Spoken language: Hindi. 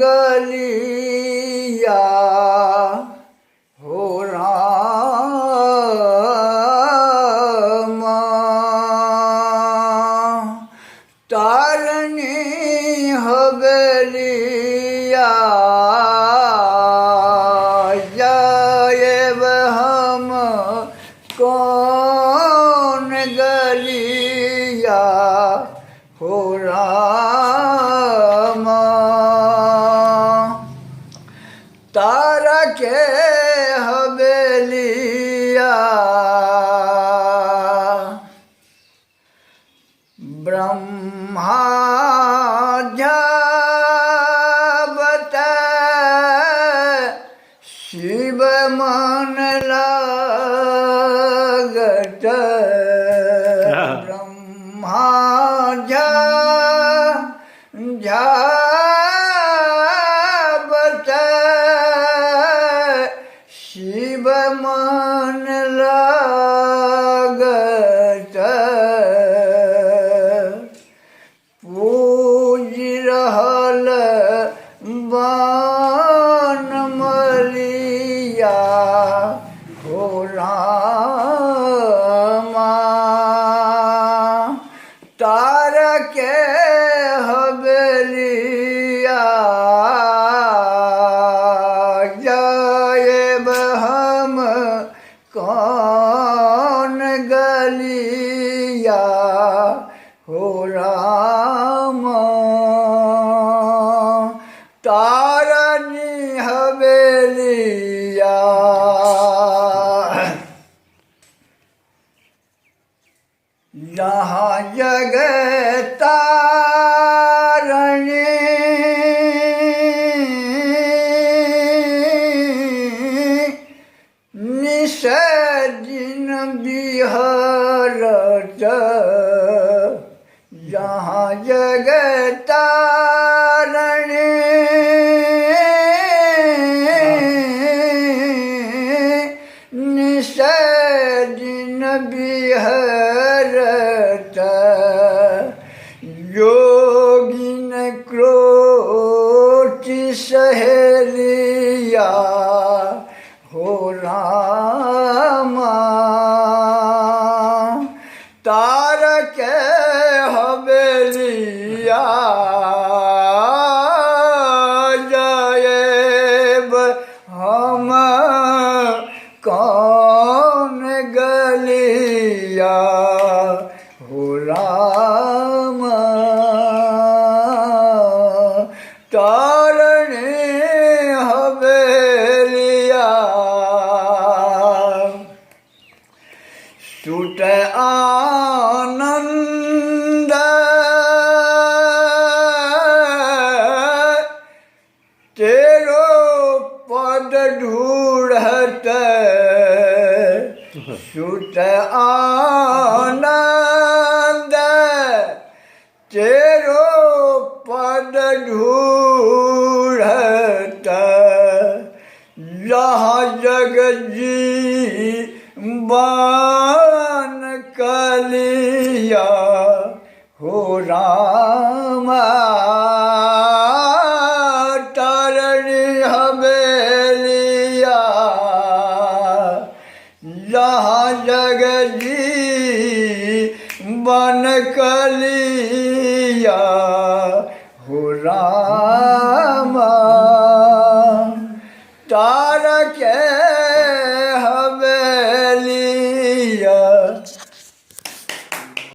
गलिया हो राम तारनी हवेलिया जाएब हम कौन गलिया हो राम तारा के हवेलिया ब्रह्मा जावत शिव मन लागत ब्रह्मा जावत शिव मन लागत पूज रहल बनमलिया हो रामा तारा के हवेलिया जाएब हम कौन गलिया हो राम तारनी हवेलिया यहाँ जगतारणी निश दिन बिहरत जहाँ जगतारणी निश दिन बिहरत योगिन क्रोटी सहेलिया हो रामा तारा के हवेलिया जाएब हम कौन गलिया हो राम तारनी हवेलिया सुत आनंद तेरो पद ढूढ़त सुत आनंद तेरो पद ढूढ़त जहाँ जग जीवन कलिया हो रामा तारनी हवेलिया जहाँ जग जीवन कलिया हो राम